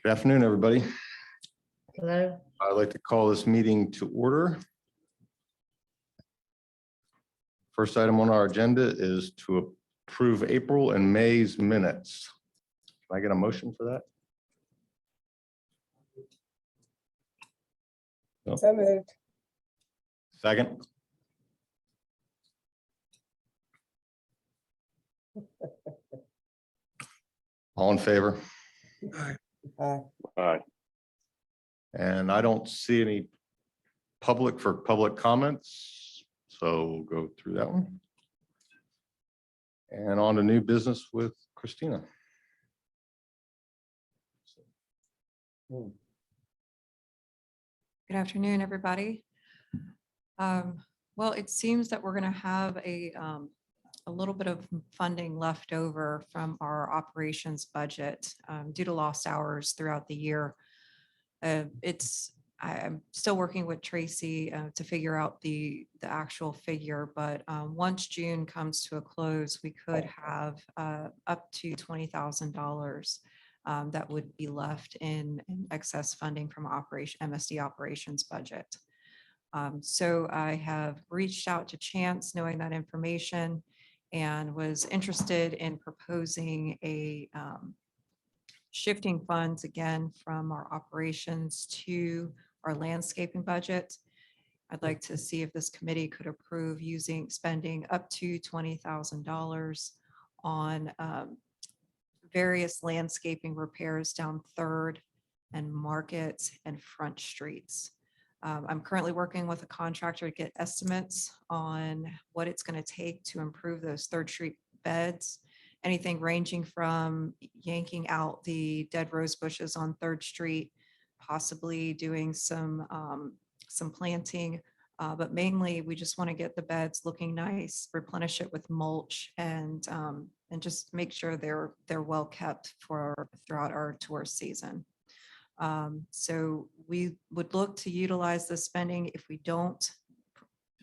Good afternoon, everybody. Hello. I'd like to call this meeting to order. First item on our agenda is to approve April and May's minutes. Can I get a motion for that? No. So moved. Second? All in favor? Aye. And I don't see any public comments, so we'll go through that one. And on to new business with Christina. Good afternoon, everybody. Well, it seems that we're going to have a little bit of funding left over from our operations budget due to lost hours throughout the year. I'm still working with Tracy to figure out the actual figure, but once June comes to a close, we could have up to $20,000 that would be left in excess funding from MSD operations budget. So I have reached out to Chance knowing that information and was interested in proposing a shifting funds again from our operations to our landscaping budget. I'd like to see if this committee could approve spending up to $20,000 on various landscaping repairs down 3rd and Market and Front Streets. I'm currently working with a contractor to get estimates on what it's going to take to improve those 3rd Street beds. Anything ranging from yanking out the dead rose bushes on 3rd Street, possibly doing some planting, but mainly we just want to get the beds looking nice, replenish it with mulch, and just make sure they're well kept throughout our tourist season. So we would look to utilize this spending. If we don't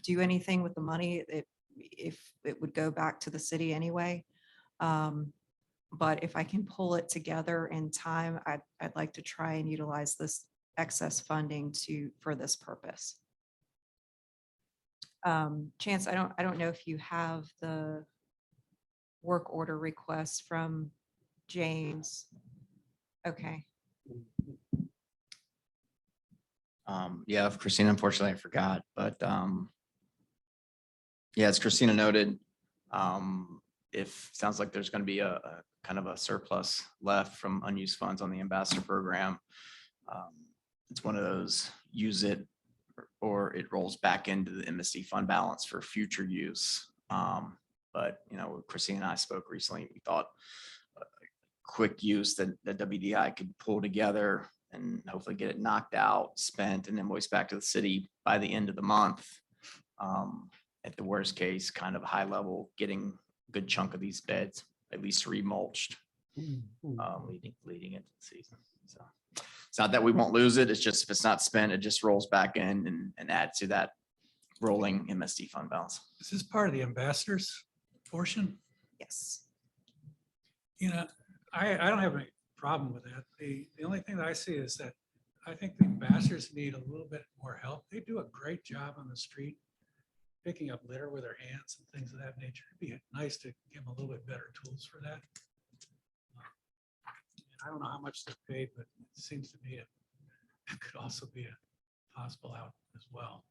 do anything with the money, if it would go back to the city anyway. But if I can pull it together in time, I'd like to try and utilize this excess funding for this purpose. Chance, I don't know if you have the work order request from James. Okay. Yeah, if Christina, unfortunately I forgot, but yeah, as Christina noted, sounds like there's going to be a kind of a surplus left from unused funds on the ambassador program. It's one of those use it or it rolls back into the MSD fund balance for future use. But Christina and I spoke recently. We thought quick use that the WDI could pull together and hopefully get it knocked out, spent, and invoiced back to the city by the end of the month. At the worst case, kind of high level, getting a good chunk of these beds at least remulched, leading into the season. So it's not that we won't lose it. It's just if it's not spent, it just rolls back in and adds to that rolling MSD fund balance. Is this part of the ambassadors portion? Yes. I don't have any problem with that. The only thing that I see is that I think the ambassadors need a little bit more help. They do a great job on the street, picking up litter with their hands and things of that nature. It'd be nice to give them a little bit better tools for that. I don't know how much they're paid, but it seems to me it could also be a possible out as well.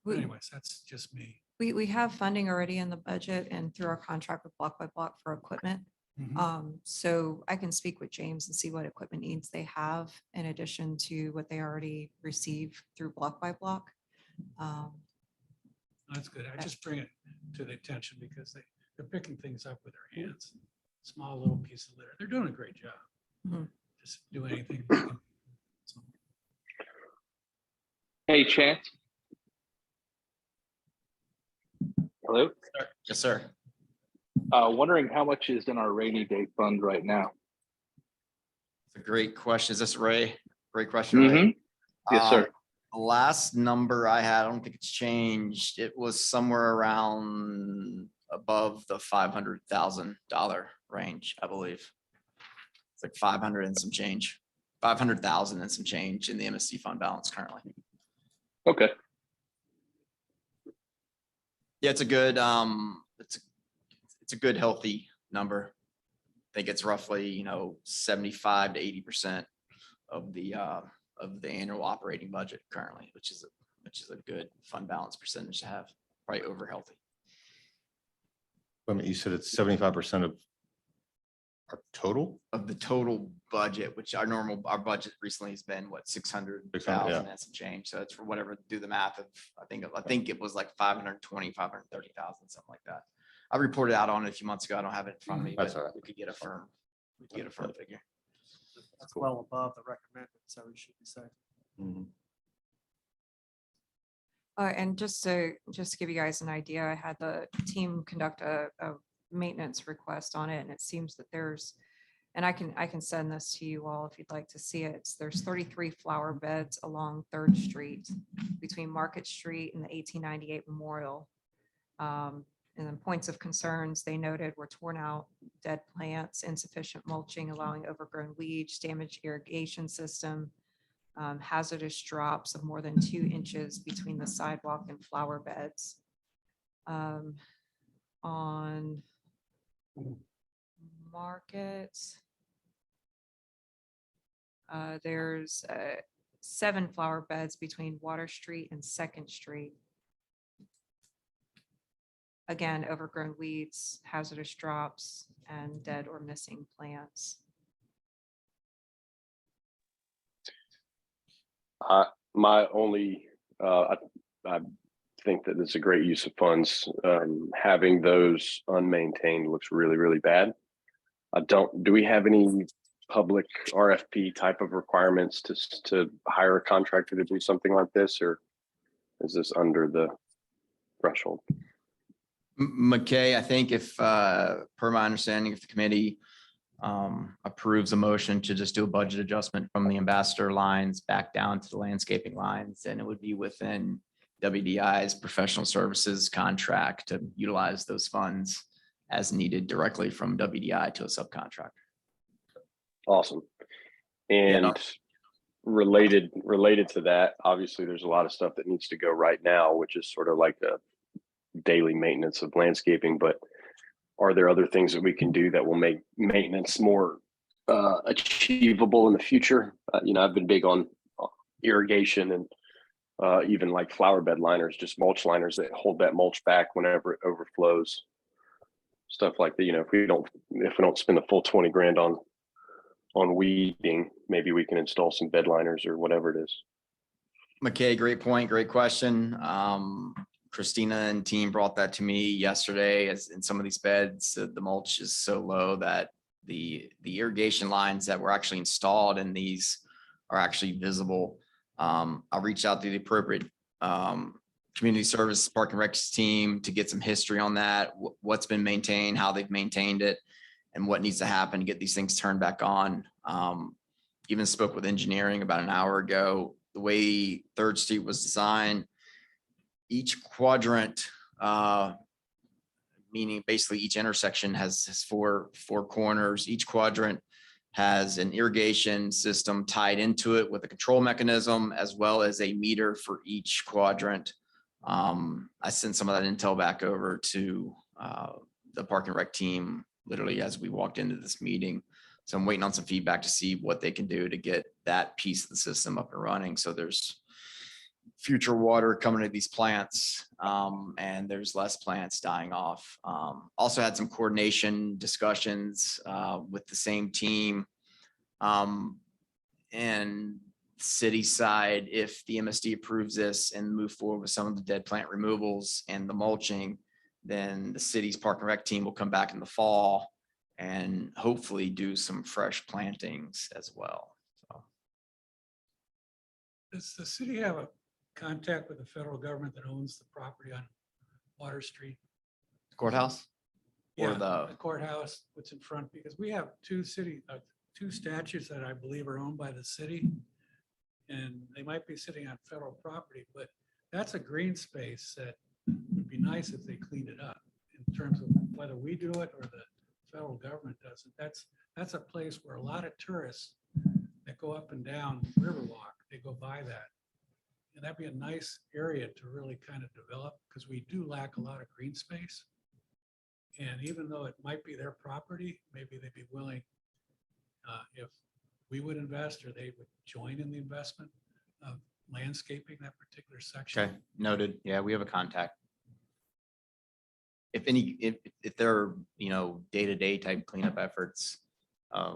But anyways, that's just me. We have funding already in the budget and through our contract with Block by Block for equipment. So I can speak with James and see what equipment needs they have in addition to what they already receive through Block by Block. That's good. I just bring it to the attention because they're picking things up with their hands. Small little piece of litter. They're doing a great job. Just do anything. So. Hey, Chance. Hello. Yes, sir. Wondering how much is in our rainy day fund right now? It's a great question. Is this Ray? Great question. Ray? Yes, sir. The last number I had, I don't think it's changed. It was somewhere around above the $500,000 range, I believe. It's like 500 and some change, 500,000 and some change in the MSD fund balance currently. Okay. Yeah, it's a good, it's a good, healthy number. I think it's roughly, 75 to 80% of the annual operating budget currently, which is a good fund balance percentage to have, probably over healthy. I mean, you said it's 75% of our total? Of the total budget, which our budget recently has been what, 600,000 yeah. and some change. So it's for whatever, do the math of, I think it was like 520, 530,000, something like that. I reported out on it a few months ago. I don't have it in front of me, That's but all right. we could get a firm figure. That's well above the recommended, so we should be safe. Mhm. And just to give you guys an idea, I had the team conduct a maintenance request on it, and it seems that there's, and I can send this to you all if you'd like to see it. There's 33 flower beds along 3rd Street between Market Street and the 1898 Memorial. And then points of concerns they noted were torn out dead plants, insufficient mulching, allowing overgrown weeds, damaged irrigation system, hazardous drops of more than 2 inches between the sidewalk and flower beds. On Market, there's 7 flower beds between Water Street and 2nd Street. Again, overgrown weeds, hazardous drops, and dead or missing plants. My only, I think that it's a great use of funds. Having those unmaintained looks really, really bad. Do we have any public RFP type of requirements to hire a contractor to do something like this, or is this under the threshold? McKay, I think if, per my understanding, if the committee approves a motion to just do a budget adjustment from the ambassador lines back down to the landscaping lines, then it would be within WDI's professional services contract to utilize those funds as needed directly from WDI to a subcontractor. Awesome. And related to that, obviously there's a lot of stuff that needs to go right now, which is sort of like the daily maintenance of landscaping, but are there other things that we can do that will make maintenance more achievable in the future? I've been big on irrigation and even like flower bed liners, just mulch liners that hold that mulch back whenever it overflows. Stuff like that. If we don't spend the full 20 grand on weeding, maybe we can install some bed liners or whatever it is. McKay, great point, great question. Christina and team brought that to me yesterday. As in some of these beds, the mulch is so low that the irrigation lines that were actually installed in these are actually visible. I'll reach out to the appropriate community service park and recs team to get some history on that, what's been maintained, how they've maintained it, and what needs to happen to get these things turned back on. Even spoke with engineering about an hour ago. The way 3rd Street was designed, each quadrant, meaning basically each intersection has four corners. Each quadrant has an irrigation system tied into it with a control mechanism, as well as a meter for each quadrant. I sent some of that intel back over to the park and rec team literally as we walked into this meeting. So I'm waiting on some feedback to see what they can do to get that piece of the system up and running. So there's future water coming to these plants, and there's less plants dying off. Also had some coordination discussions with the same team, and city side. If the MSD approves this and move forward with some of the dead plant removals and the mulching, then the city's park and rec team will come back in the fall and hopefully do some fresh plantings as well. So. Does the city have a contact with the federal government that owns the property on Water Street? Courthouse? Or Yeah, the courthouse, what's in front, because we have two statutes that I believe are owned by the city. And they might be sitting on federal property, but that's a green space that would be nice if they cleaned it up in terms of whether we do it or the federal government does it. That's that's a place where a lot of tourists that go up and down Riverwalk, they go by that. And that'd be a nice area to really kind of develop, because we do lack a lot of green space. And even though it might be their property, maybe they'd be willing, if we would invest or they would join in the investment of landscaping that particular section. Okay, noted. Yeah, we have a contact. If there are, day-to-day type cleanup efforts,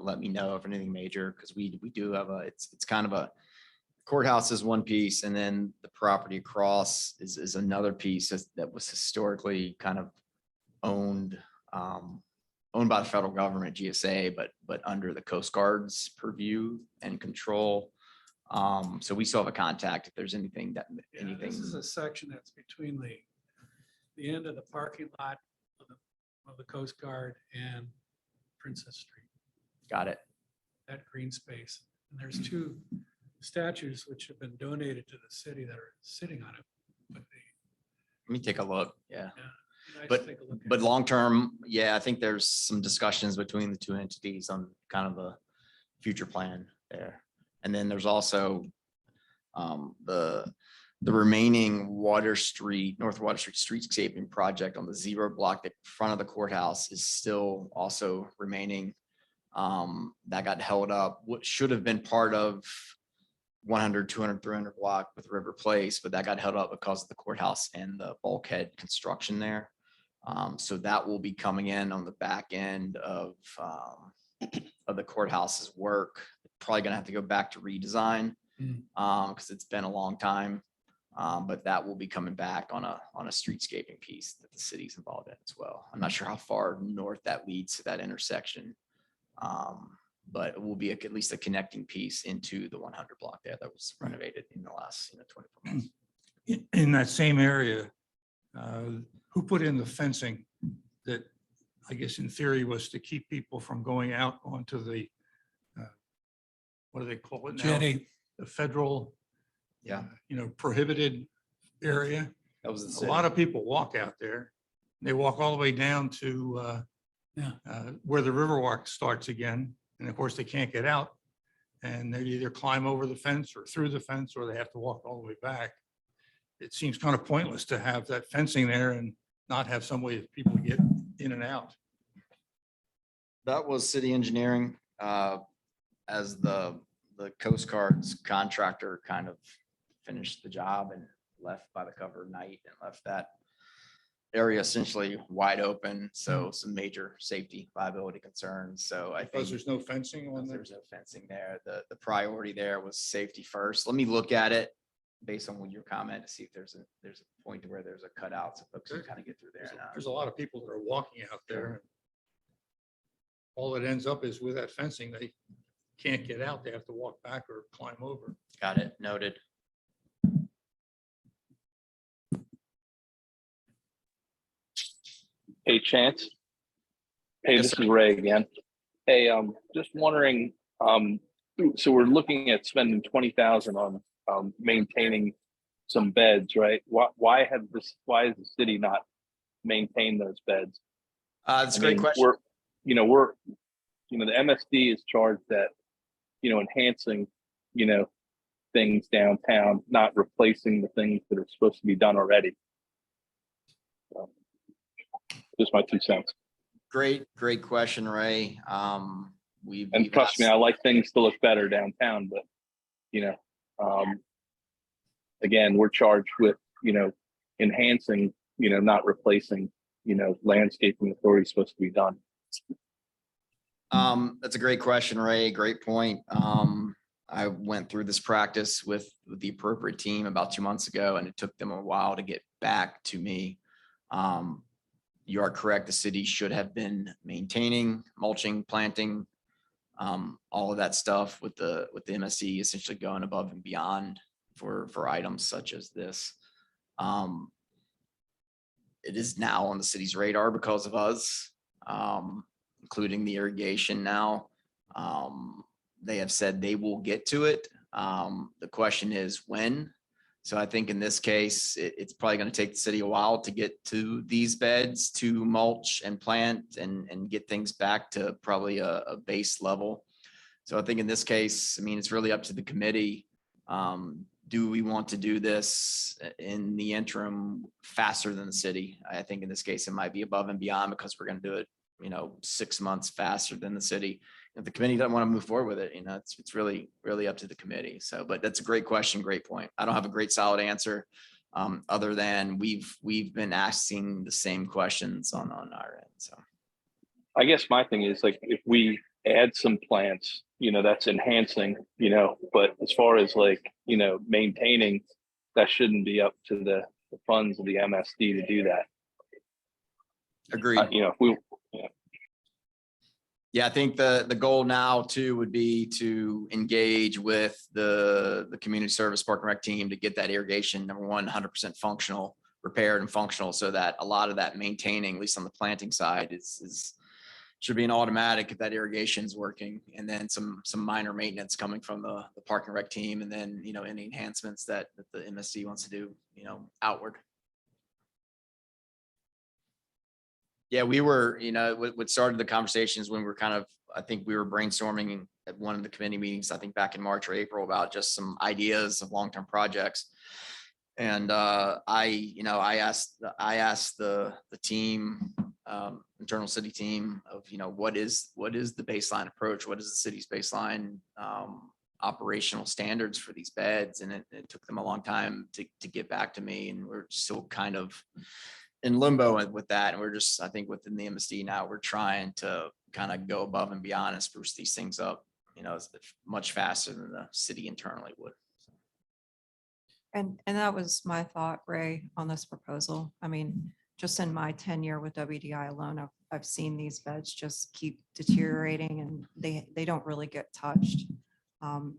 let me know if anything major, because we do have it's kind of a courthouse is one piece, and then the property across is another piece that was historically kind of owned by the federal government, GSA, but under the Coast Guard's purview and control. So we still have a contact if there's anything. Yeah, this is a section that's between the end of the parking lot of the Coast Guard and Princess Street, Got it. that green space. And there's two statues which have been donated to the city that are sitting on it. But Let me take a look. Yeah. nice But- to take a look at. But long-term, yeah, I think there's some discussions between the two entities on kind of a future plan there. And then there's also the remaining North Water Street streetscaping project on the zero block in front of the courthouse is still also remaining. That got held up, what should have been part of 100, 200, 300 block with River Place, but that got held up because of the courthouse and the bulkhead construction there. So that will be coming in on the back end of the courthouse's work. Probably gonna have to go back to redesign because it's been a long time. But that will be coming back on a streetscaping piece that the city's involved in as well. I'm not sure how far north that leads to that intersection. But it will be at least a connecting piece into the 100 block there that was renovated in the last 24 months. In that same area, who put in the fencing that I guess in theory was to keep people from going out onto the, what do they call it now? Jenny, The federal, Yeah, prohibited area. that was the A city. lot of people walk out there. They walk all the way down to where the Riverwalk starts again. And of course, they can't get out. And they either climb over the fence or through the fence, or they have to walk all the way back. It seems kind of pointless to have that fencing there and not have some way for people to get in and out. That was city engineering, as the Coast Guard's contractor kind of finished the job and left by the cover of night and left that area essentially wide open. So some major safety liability concerns. So I Because think there's no fencing on there. there's no fencing there. The priority there was safety first. Let me look at it based on your comment to see if there's a point where there's a cutout so folks can kind of get through there. There's a lot of people that are walking out there. All it ends up is with that fencing, they can't get out. They have to walk back or climb over. Got it. Noted. Hey, Chance. Hey, Yes, this sir. is Ray again. Hey, just wondering, so we're looking at spending 20,000 on maintaining some beds, right? Why has the city not maintained those beds? That's a I great mean, question. The MSD is charged at, enhancing, things downtown, not replacing the things that are supposed to be done already. So, just my 2 cents. Great question, Ray. And trust me, I like things to look better downtown, but, again, we're charged with, enhancing, not replacing, landscaping authority is supposed to be done. That's a great question, Ray. Great point. I went through this practice with the appropriate team about 2 months ago, and it took them a while to get back to me. You are correct. The city should have been maintaining, mulching, planting, all of that stuff with the MSC essentially going above and beyond for items such as this. It is now on the city's radar because of us, including the irrigation now. They have said they will get to it. The question is when. So I think in this case, it's probably going to take the city a while to get to these beds, to mulch and plant and get things back to probably a base level. So I think in this case, I mean, it's really up to the committee. Do we want to do this in the interim faster than the city? I think in this case, it might be above and beyond because we're going to do it, 6 months faster than the city. If the committee doesn't want to move forward with it, it's really, really up to the committee. So, but that's a great question. Great point. I don't have a great solid answer. Other than we've been asking the same questions on our end. So I guess my thing is like, if we add some plants, that's enhancing, but as far as like, maintaining, that shouldn't be up to the funds of the MSD to do that. agreed. If we, Yeah, I think the goal now too would be to engage with the community service park and rec team to get that irrigation, number one, 100% functional, repaired and functional, so that a lot of that maintaining, at least on the planting side, is should be an automatic if that irrigation is working, and then some minor maintenance coming from the park and rec team, and then any enhancements that the MSD wants to do, outward. Yeah, we were, what started the conversations when we were I think we were brainstorming at one of the committee meetings, I think back in March or April, about just some ideas of long-term projects. And I asked the team, internal city team of, what is the baseline approach? What is the city's baseline operational standards for these beds? And it took them a long time to get back to me, and we're still kind of in limbo with that. And we're just, I think within the MSD now, we're trying to kind of go above and beyond and spruce these things up, much faster than the city internally would. And that was my thought, Ray, on this proposal. I mean, just in my tenure with WDI alone, I've seen these beds just keep deteriorating, and they don't really get touched. And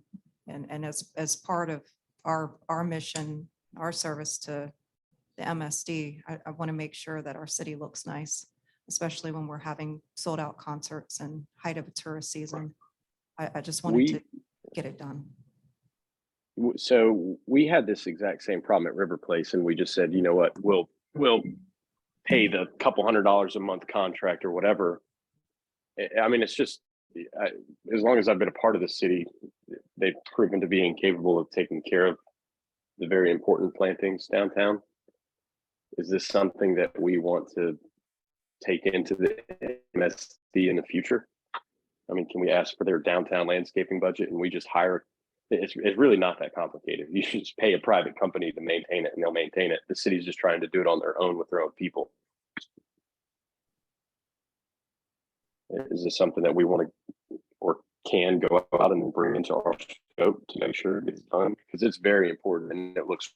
as part of our mission, our service to the MSD, I want to make sure that our city looks nice, especially when we're having sold out concerts and height of a tourist season. I just wanted to get it done. So we had this exact same problem at River Place, and we just said, you know what, we'll pay the couple $100 a month contract or whatever. I mean, it's just, as long as I've been a part of the city, they've proven to be incapable of taking care of the very important plantings downtown. Is this something that we want to take into the MSD in the future? I mean, can we ask for their downtown landscaping budget and we just hire? It's really not that complicated. You should just pay a private company to maintain it, and they'll maintain it. The city's just trying to do it on their own with their own people. Is this something that we want to or can go out and bring into our scope to make sure it gets done? Because it's very important, and it looks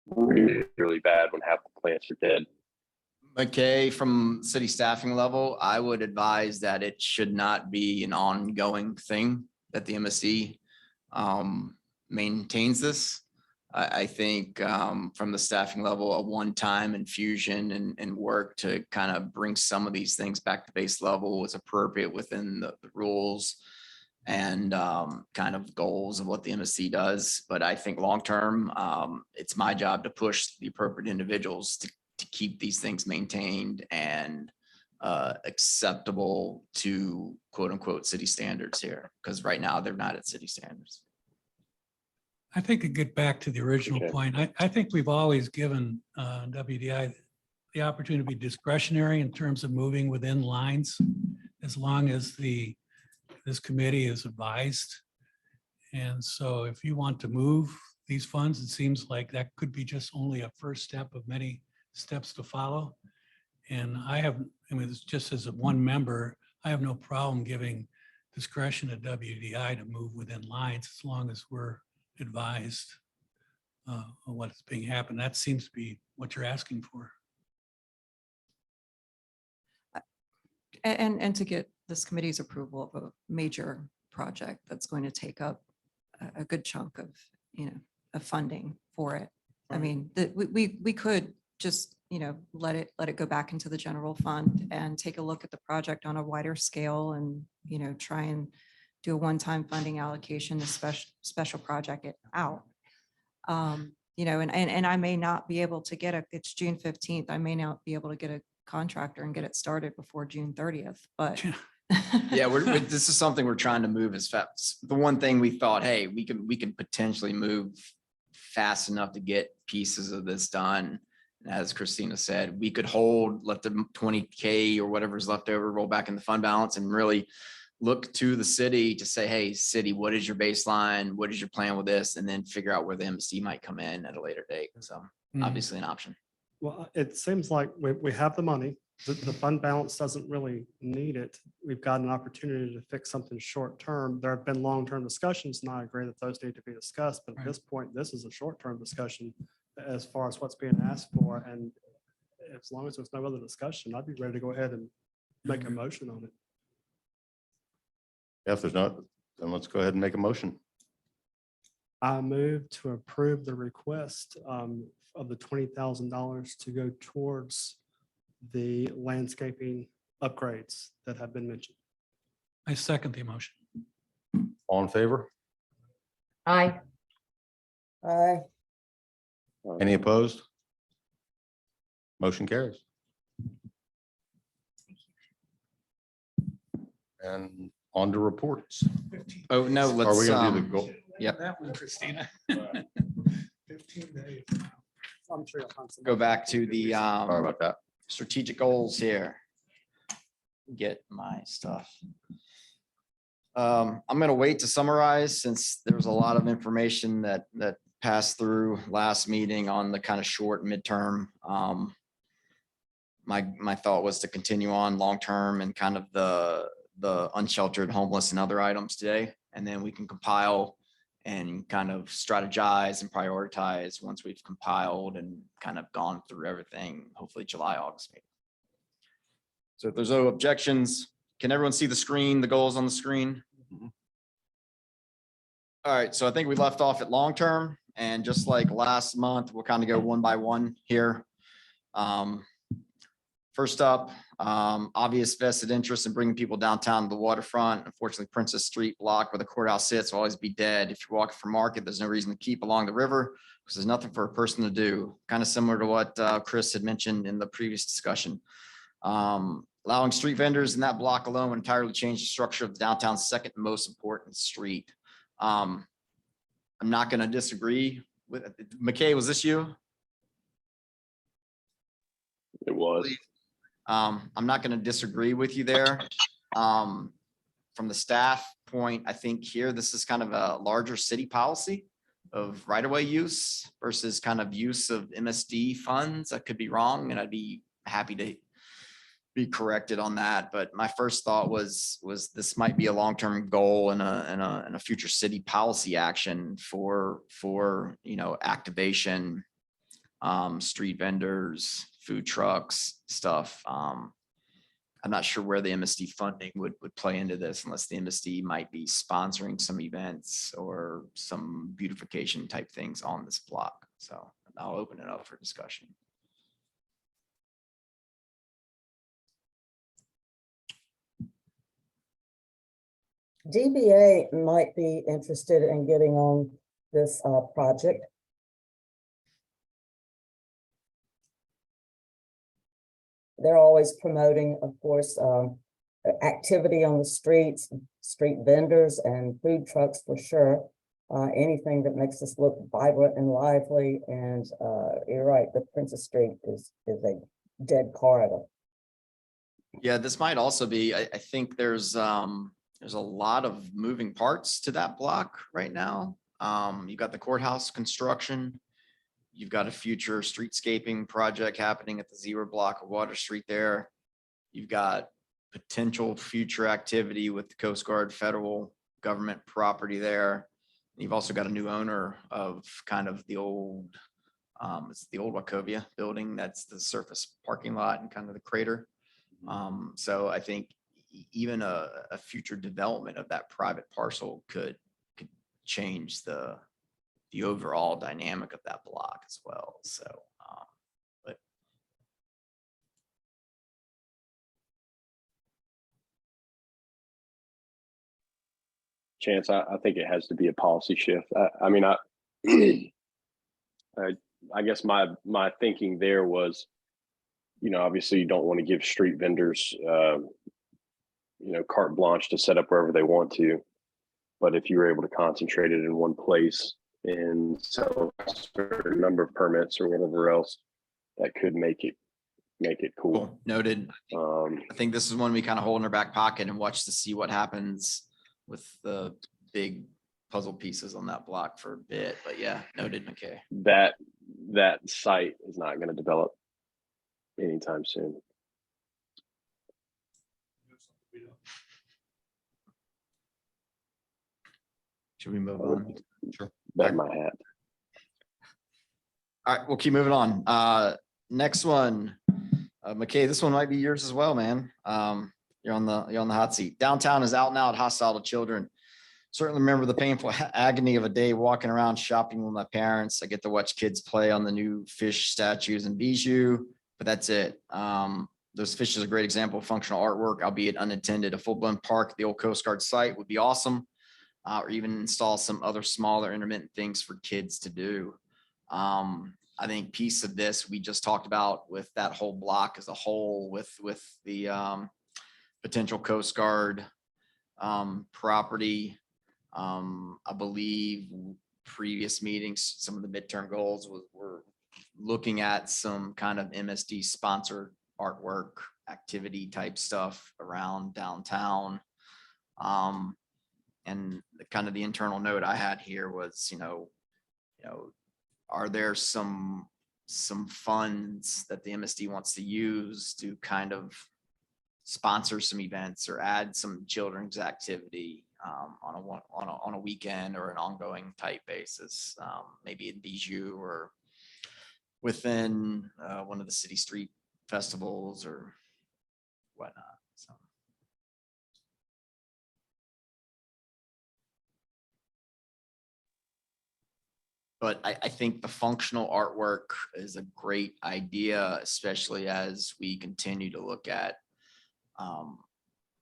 really, really bad when half the plants are dead. Okay, from city staffing level, I would advise that it should not be an ongoing thing, that the MSD maintains this. I think from the staffing level, a one-time infusion and work to kind of bring some of these things back to base level was appropriate within the rules and kind of goals of what the MSC does. But I think long-term, it's my job to push the appropriate individuals to keep these things maintained and acceptable to quote unquote city standards here, because right now they're not at city standards. I think to get back to the original point, I think we've always given WDI the opportunity to be discretionary in terms of moving within lines, as long as this committee is advised. And so if you want to move these funds, it seems like that could be just only a first step of many steps to follow. And it's just as one member, I have no problem giving discretion to WDI to move within lines as long as we're advised of what's being happened. That seems to be what you're asking for. And to get this committee's approval of a major project that's going to take up a good chunk of, of funding for it. I mean, we could just, let it go back into the general fund and take a look at the project on a wider scale and, try and do a one-time funding allocation, a special project it out. You know, and I may not be able to get it's June 15th. I may not be able to get a contractor and get it started before June 30th, but. Yeah, this is something we're trying to move as fast. The one thing we thought, hey, we can potentially move fast enough to get pieces of this done. And as Christina said, we could let the 20K or whatever's left over roll back in the fund balance and really look to the city to say, hey, city, what is your baseline? What is your plan with this? And then figure out where the MSD might come in at a later date. So obviously an option. Well, it seems like we have the money. The fund balance doesn't really need it. We've got an opportunity to fix something short term. There have been long-term discussions, and I agree that those need to be discussed. But at this point, this is a short-term discussion as far as what's being asked for. And as long as there's no other discussion, I'd be ready to go ahead and make a motion on it. If there's not, then let's go ahead and make a motion. I move to approve the request of the $20,000 to go towards the landscaping upgrades that have been mentioned. I second the motion. All in favor? Aye. Uh, Any opposed? Motion carries. And on to reports. Oh, no, Are we let's, gonna do the goal? Yep. That one, Christina. 15 days. I'm sure you'll find some. go back to the Sorry about that. strategic goals here. Get my stuff. I'm going to wait to summarize since there was a lot of information that passed through last meeting on the kind of short midterm. My thought was to continue on long-term and kind of the unsheltered, homeless and other items today. And then we can compile and kind of strategize and prioritize once we've compiled and kind of gone through everything, hopefully July, August maybe. So if there's no objections, can everyone see the screen, the goals on the screen? All right, so I think we left off at long-term, and just like last month, we'll kind of go one by one here. First up, obvious vested interest in bringing people downtown to the waterfront. Unfortunately, Princess Street block where the courthouse sits will always be dead. If you're walking from Market, there's no reason to keep along the river because there's nothing for a person to do. Kind of similar to what Chris had mentioned in the previous discussion. Allowing street vendors in that block alone would entirely change the structure of the downtown's second most important street. I'm not going to disagree with McKay. Was this you? It was. I'm not going to disagree with you there. From the staff point, I think here, this is kind of a larger city policy of right-of-way use versus kind of use of MSD funds. I could be wrong, and I'd be happy to be corrected on that. But my first thought was this might be a long-term goal and a future city policy action for activation, street vendors, food trucks, stuff. I'm not sure where the MSD funding would play into this unless the MSD might be sponsoring some events or some beautification type things on this block. So I'll open it up for discussion. DBA might be interested in getting on this project. They're always promoting, of course, activity on the streets, street vendors and food trucks for sure. Anything that makes us look vibrant and lively. And you're right, the Princess Street is a dead corridor. Yeah, this might also be, I think there's a lot of moving parts to that block right now. You've got the courthouse construction. You've got a future streetscaping project happening at the Zero block of Water Street there. You've got potential future activity with the Coast Guard federal government property there. You've also got a new owner of kind of the old, it's the old Wachovia building. That's the surface parking lot and kind of the crater. So I think even a future development of that private parcel could change the overall dynamic of that block as well. So, but Chance, I think it has to be a policy shift. I mean, I guess my thinking there was, obviously you don't want to give street vendors, carte blanche to set up wherever they want to. But if you were able to concentrate it in one place and sell a certain number of permits or whatever else, that could make it cool. Cool. Noted. I think this is one we kind of hold in our back pocket and watch to see what happens with the big puzzle pieces on that block for a bit. But yeah, noted. Okay. That site is not going to develop anytime soon. Should we move on? Sure. Bet my hat. All right, we'll keep moving on. Next one, McKay, this one might be yours as well, man. You're on the hot seat. Downtown is out and out hostile to children. Certainly remember the painful agony of a day walking around shopping with my parents. I get to watch kids play on the new fish statues and bijou, but that's it. Those fish is a great example of functional artwork, albeit unattended. A full-blown park at the old Coast Guard site would be awesome. Or even install some other smaller intermittent things for kids to do. I think piece of this we just talked about with that whole block as a whole with the potential Coast Guard property. I believe previous meetings, some of the midterm goals were looking at some kind of MSD sponsored artwork activity type stuff around downtown. And kind of the internal note I had here was, are there some funds that the MSD wants to use to kind of sponsor some events or add some children's activity on a weekend or an ongoing type basis, maybe in Bijou or within one of the city street festivals or whatnot. So. But I think the functional artwork is a great idea, especially as we continue to look at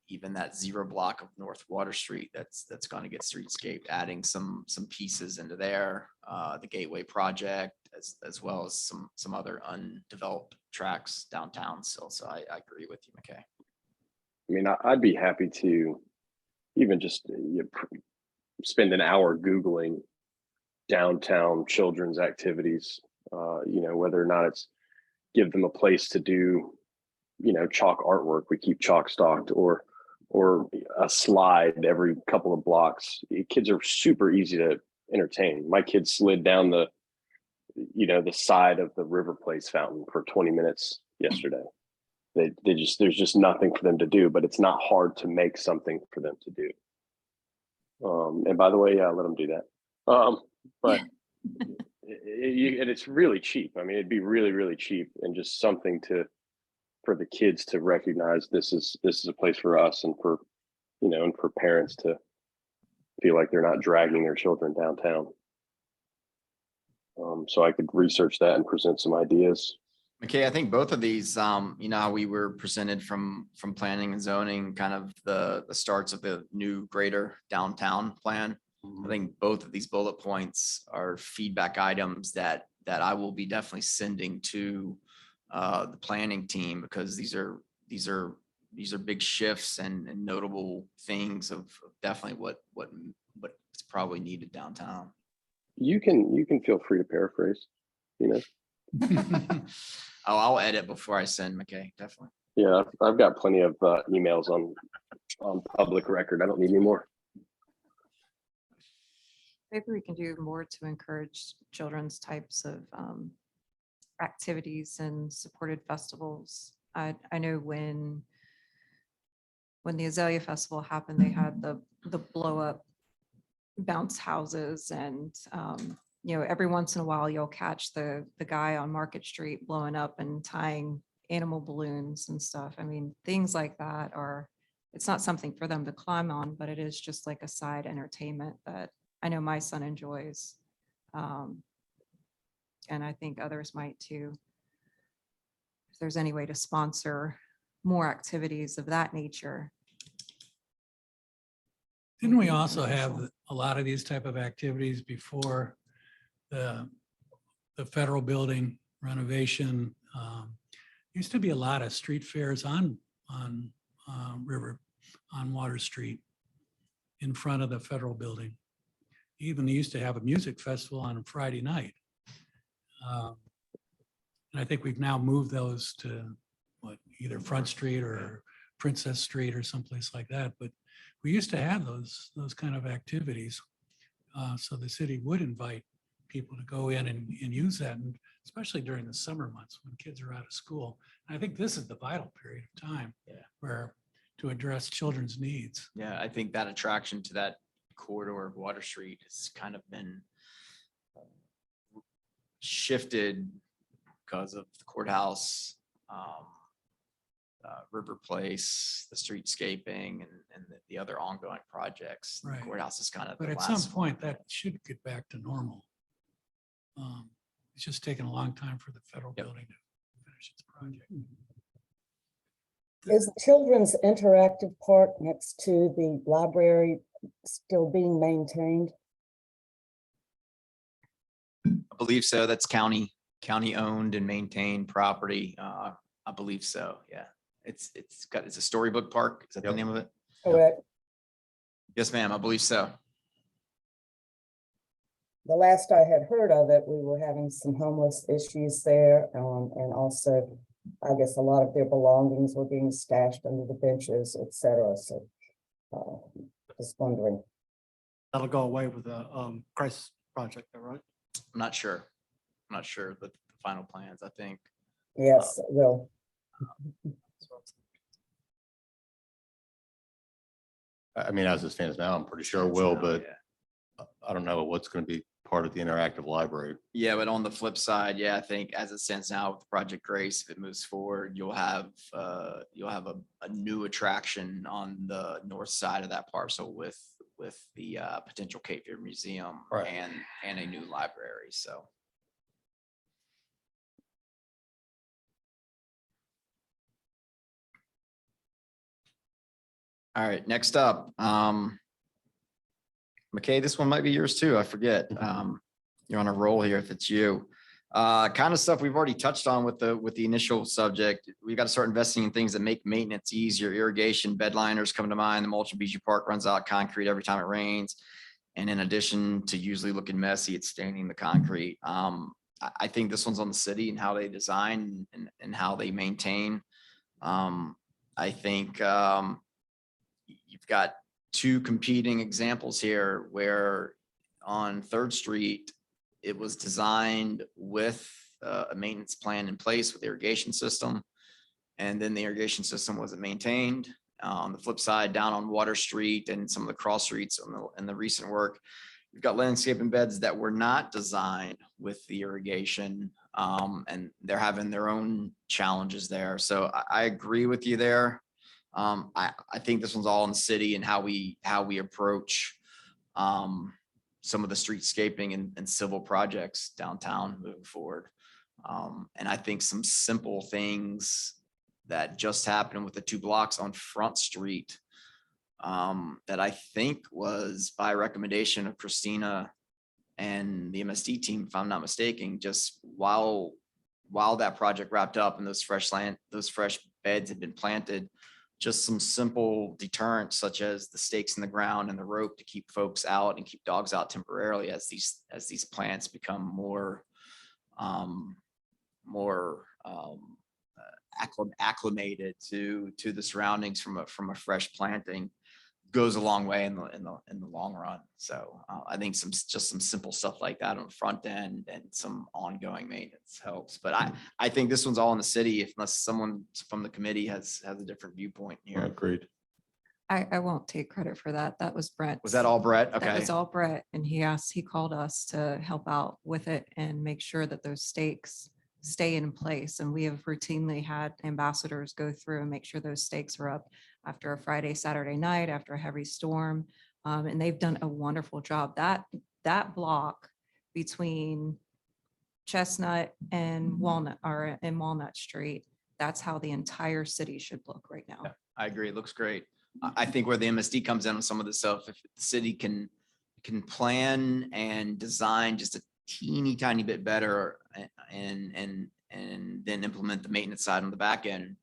even that 0 block of North Water Street that's going to get streetscaped, adding some pieces into there, the Gateway project, as well as some other undeveloped tracks downtown still. So I agree with you, McKay. I mean, I'd be happy to even just spend an hour Googling downtown children's activities, whether or not it's give them a place to do, chalk artwork. We keep chalk stocked or a slide every couple of blocks. Kids are super easy to entertain. My kids slid down the side of the River Place fountain for 20 minutes yesterday. There's just nothing for them to do, but it's not hard to make something for them to do. And by the way, yeah, let them do that. But and it's really cheap. I mean, it'd be really, really cheap and just something for the kids to recognize this is a place for us and for, and for parents to feel like they're not dragging their children downtown. So I could research that and present some ideas. McKay, I think both of these, how we were presented from planning and zoning, kind of the starts of the new greater downtown plan. I think both of these bullet points are feedback items that I will be definitely sending to the planning team, because these are big shifts and notable things of definitely what's probably needed downtown. You can feel free to paraphrase, I'll edit before I send, McKay, definitely. Yeah, I've got plenty of emails on public record. I don't need any more. Maybe we can do more to encourage children's types of activities and supported festivals. I know when the Azalea Festival happened, they had the blow up bounce houses, and every once in a while you'll catch the guy on Market Street blowing up and tying animal balloons and stuff. I mean, things like that it's not something for them to climb on, but it is just like a side entertainment that I know my son enjoys. And I think others might too. If there's any way to sponsor more activities of that nature. Didn't we also have a lot of these type of activities before the the federal building renovation. Used to be a lot of street fairs on Water Street in front of the federal building. Even used to have a music festival on a Friday night. And I think we've now moved those to either Front Street or Princess Street or someplace like that. But we used to have those kind of activities. So the city would invite people to go in and use that, and especially during the summer months when kids are out of school. And I think this is the vital period of time where to address children's needs. Yeah, I think that attraction to that corridor of Water Street has kind of been shifted because of the courthouse, River Place, the streetscaping, and the other ongoing projects. The Right. courthouse is kind of. But the at some last point, one. that should get back to normal. It's just taken a long time for the federal Yep. building to finish its project. Is Children's Interactive Park next to the library still being maintained? I believe so. That's county owned and maintained property. I believe so. Yeah. It's a storybook park. Is that the Yep. name of it? Correct. Yes, ma'am. I believe so. The last I had heard of it, we were having some homeless issues there. And also, I guess a lot of their belongings were being stashed under the benches, et cetera. So just wondering. That'll go away with the Christ project, though, right? I'm not sure. The final plans, I think. Yes, it will. I mean, as it stands now, I'm pretty sure it will, but I don't know what's going to be part of the interactive library. Yeah, but on the flip side, yeah, I think as it stands now with Project Grace, if it moves forward, you'll have a new attraction on the north side of that parcel with the potential Cape Fear Museum Right. and a new library. So. All right, next up, McKay, this one might be yours too. I forget. You're on a roll here if it's you. Kind of stuff we've already touched on with the initial subject. We got to start investing in things that make maintenance easier. Irrigation, bed liners come to mind. The mulch in BG Park runs out concrete every time it rains. And in addition to usually looking messy, it's staining the concrete. I think this one's on the city and how they design and how they maintain. I think you've got two competing examples here where on 3rd Street, it was designed with a maintenance plan in place with irrigation system. And then the irrigation system wasn't maintained. On the flip side, down on Water Street and some of the cross streets in the recent work, you've got landscaping beds that were not designed with the irrigation, and they're having their own challenges there. So I agree with you there. I think this one's all in the city and how we approach some of the streetscaping and civil projects downtown moving forward. And I think some simple things that just happened with the 2 blocks on Front Street that I think was by recommendation of Christina and the MSD team, if I'm not mistaken, just while that project wrapped up and those fresh beds had been planted, just some simple deterrents such as the stakes in the ground and the rope to keep folks out and keep dogs out temporarily as these plants become more acclimated to the surroundings from a fresh planting goes a long way in the long run. So I think some simple stuff like that on the front end and some ongoing maintenance helps. But I think this one's all in the city unless someone from the committee has a different viewpoint here. Agreed. I won't take credit for that. That was Brent. Was that all Brett? That Okay. was all Brett. And he called us to help out with it and make sure that those stakes stay in place. And we have routinely had ambassadors go through and make sure those stakes are up after a Friday, Saturday night, after a heavy storm. And they've done a wonderful job. That block between Chestnut and Walnut Street, that's how the entire city should look right now. Yeah, I agree. It looks great. I think where the MSD comes in on some of this stuff, if the city can plan and design just teeny tiny bit better and then implement the maintenance side on the back end,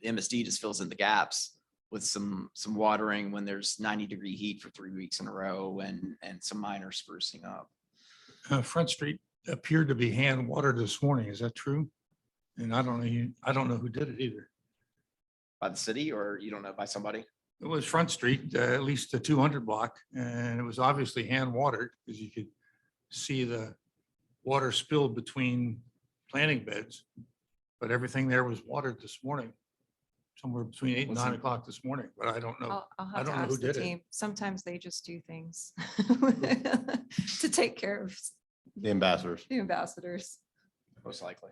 the MSD just fills in the gaps with some watering when there's 90-degree heat for 3 weeks in a row and some minor sprucing up. Front Street appeared to be hand watered this morning. Is that true? And I don't know who did it either. By the city, or you don't know, by somebody? It was Front Street, at least the 200 block, and it was obviously hand watered because you could see the water spilled between planting beds. But everything there was watered this morning, somewhere between 8 and 9 o'clock this morning, but I don't know. I'll I have to don't know who ask the did it. team. Sometimes they just do things to take care of The ambassadors. the ambassadors, Most likely.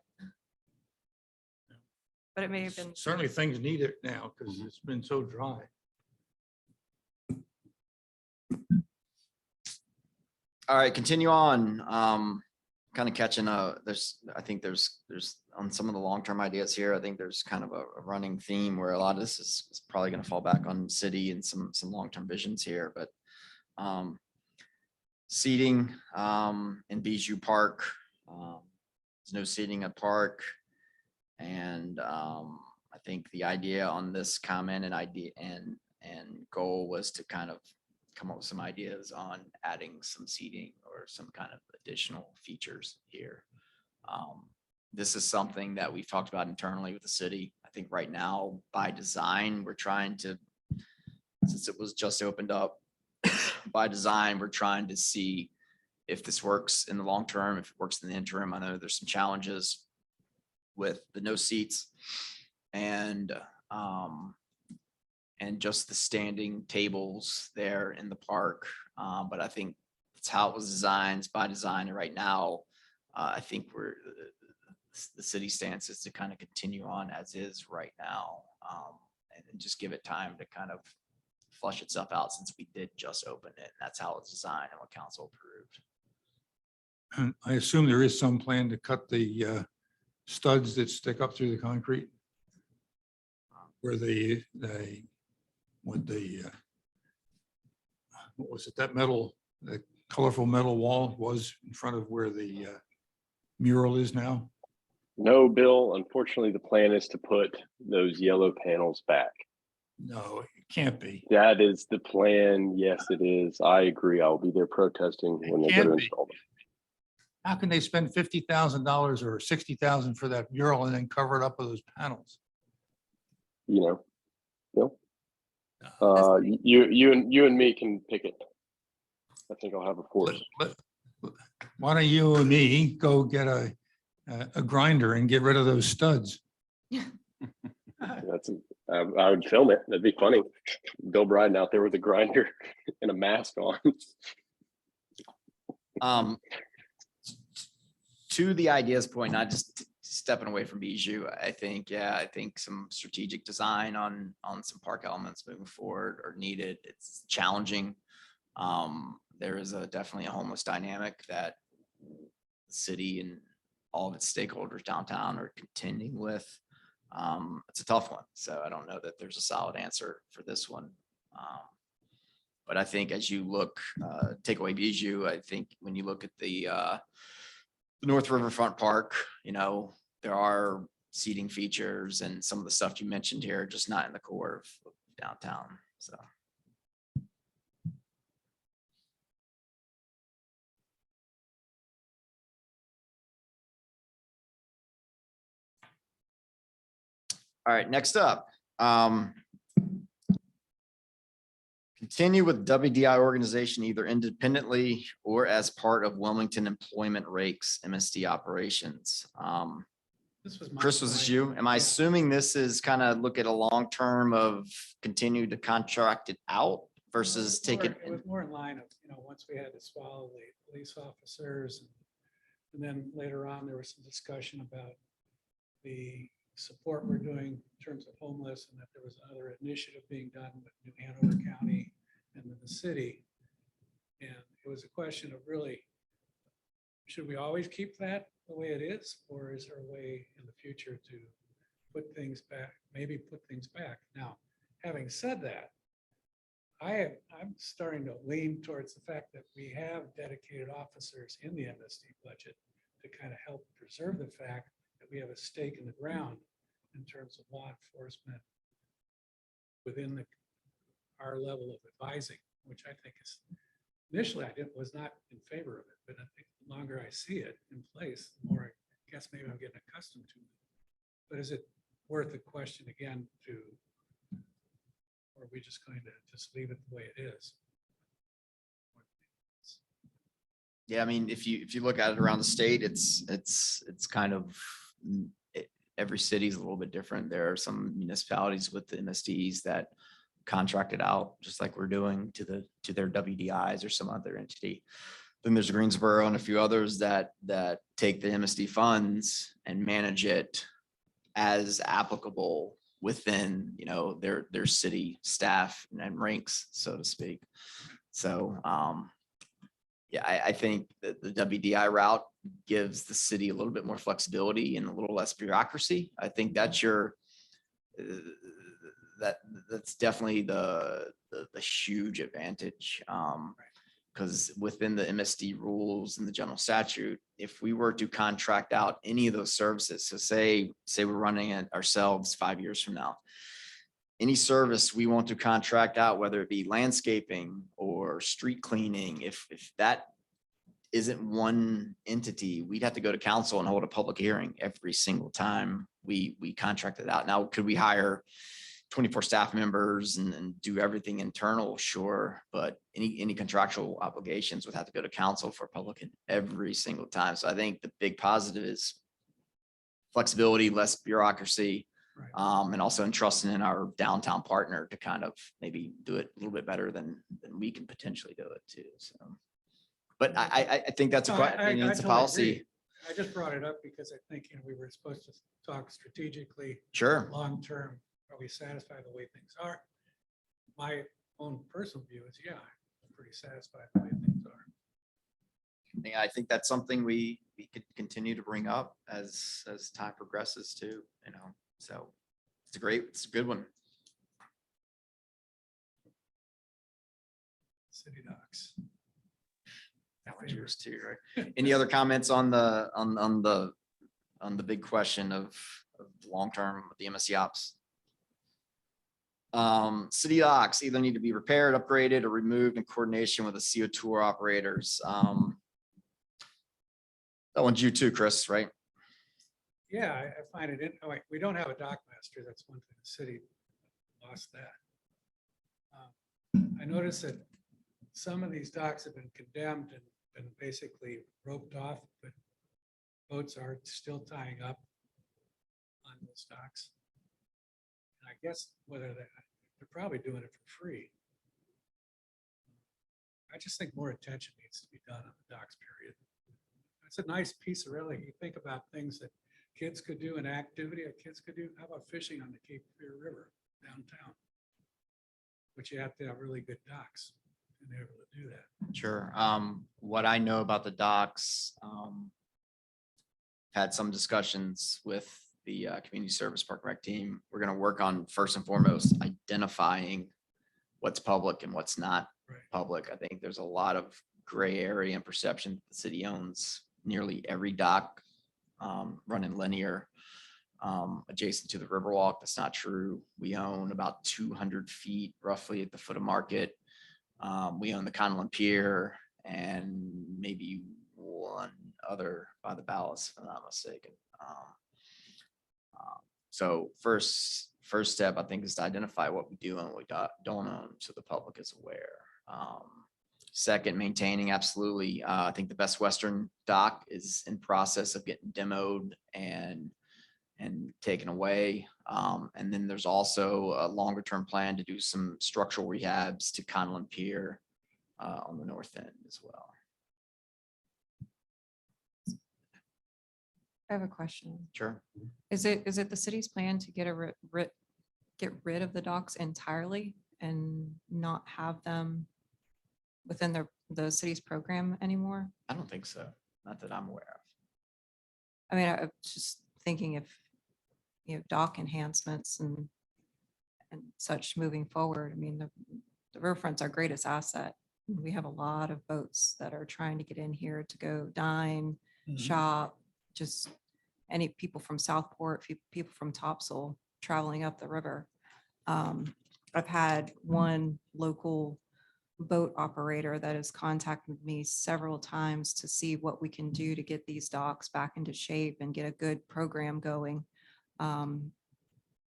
but it may have been. Certainly things need it now because it's been so dry. All right, continue on. Kind of catching I think there's on some of the long-term ideas here, I think there's kind of a running theme where a lot of this is probably going to fall back on city and some long-term visions here, but seating in Bijou Park, there's no seating at park. And I think the idea on this comment and goal was to kind of come up with some ideas on adding some seating or some kind of additional features here. This is something that we've talked about internally with the city. I think right now, by design, we're trying to, since it was just opened up, by design, we're trying to see if this works in the long term, if it works in the interim. I know there's some challenges with the no seats and just the standing tables there in the park. But I think that's how it was designed by design. And right now, I think the city stance is to kind of continue on as is right now, and just give it time to kind of flush itself out since we did just open it. And that's how it's designed and what council approved. And I assume there is some plan to cut the studs that stick up through the concrete where what was it, that metal, the colorful metal wall was in front of where the mural is now? No, Bill, unfortunately, the plan is to put those yellow panels back. No, it can't be. That is the plan. Yes, it is. I agree. I'll be there protesting when they go can't to be. install them. How can they spend $50,000 or $60,000 for that mural and then cover it up with those panels? You know, Bill, you and me can pick it. I think I'll have a force. Why don't you and me go get a grinder and get rid of those studs? That's I would film it. That'd be funny. Bill Bryden out there with a grinder and a mask on. To the ideas point, not just stepping away from Bijou, I think some strategic design on some park elements moving forward are needed. It's challenging. There is definitely a homeless dynamic that the city and all of its stakeholders downtown are contending with. It's a tough one, so I don't know that there's a solid answer for this one. But I think as you look, take away Bijou, I think when you look at the North Riverfront Park, there are seating features and some of the stuff you mentioned here, just not in the core of downtown. So. All right, next up. Continue with WDI organization either independently or as part of Wilmington Employment Rake's MSD operations. This was Chris, was this you? Am I assuming this is kind of look at a long term of continue to contract it out versus take it? It was more in line of, once we had to swallow the police officers. And then later on, there was some discussion about the support we're doing in terms of homeless, and that there was another initiative being done with New Hanover County and then the city. And it was a question of really, should we always keep that the way it is, or is there a way in the future to put things back, maybe put things back? Now, having said that, I'm starting to lean towards the fact that we have dedicated officers in the MSD budget to kind of help preserve the fact that we have a stake in the ground in terms of law enforcement within our level of advising, which I think is, initially was not in favor of it, but I think the longer I see it in place, the more I guess maybe I'm getting accustomed to it. But is it worth a question again or are we just going to just leave it the way it is? Yeah, I mean, if you look at it around the state, it's kind of every city is a little bit different. There are some municipalities with the MSDs that contract it out, just like we're doing to their WDIs or some other entity. Then there's Greensboro and a few others that take the MSD funds and manage it as applicable within, their city staff and ranks, so to speak. So, yeah, I think that the WDI route gives the city a little bit more flexibility and a little less bureaucracy. I think that's that's definitely the huge advantage. Because within the MSD rules and the general statute, if we were to contract out any of those services, so say we're running it ourselves 5 years from now, any service we want to contract out, whether it be landscaping or street cleaning, if that isn't one entity, we'd have to go to council and hold a public hearing every single time we contract it out. Now, could we hire 24 staff members and do everything internal? Sure. But any contractual obligations would have to go to council for public every single time. So I think the big positive is flexibility, less bureaucracy, Right. and also entrusting in our downtown partner to kind of maybe do it a little bit better than we can potentially do it too. So, but I think that's No, I it's a totally policy. agree. I just brought it up because I think, we were supposed to talk strategically, Sure. long-term. Are we satisfied the way things are? My own personal view is, yeah, I'm pretty satisfied the way things are. Yeah, I think that's something we could continue to bring up as time progresses too, so it's a good one. City docks. That one's yours too, right? Any other comments on the big question of long-term, the MSC ops? City docks either need to be repaired, upgraded, or removed in coordination with the CO tour operators. That one's you too, Chris, right? Yeah, I find it, we don't have a dock master. That's one thing. The city lost that. I noticed that some of these docks have been condemned and been basically roped off, but boats are still tying up on those docks. And I guess they're probably doing it for free. I just think more attention needs to be done on the docks, period. It's a nice piece of relic. You think about things that kids could do, an activity that kids could do. How about fishing on the Cape Fear River downtown? But you have to have really good docks and they're able to do that. Sure. What I know about the docks, had some discussions with the community service park rec team. We're going to work on, first and foremost, identifying what's public and what's not Right. public. I think there's a lot of gray area and perception. The city owns nearly every dock running linear adjacent to the Riverwalk. That's not true. We own about 200 feet roughly at the foot of Market. We own the Conlon Pier and maybe one other by the Ballast, if I'm not mistaken. So first step, I think, is to identify what we do and what we don't own so the public is aware. Second, maintaining, absolutely. I think the Best Western dock is in process of getting demoed and taken away. And then there's also a longer term plan to do some structural rehabs to Conlon Pier on the north end as well. I have a question. Sure. Is it the city's plan to get rid of the docks entirely and not have them within the city's program anymore? I don't think so. Not that I'm aware of. I mean, I was just thinking if, dock enhancements and such moving forward. I mean, the riverfront's our greatest asset. We have a lot of boats that are trying to get in here to go dine, Mhm. shop, just any people from Southport, people from Topsail traveling up the river. I've had one local boat operator that has contacted me several times to see what we can do to get these docks back into shape and get a good program going.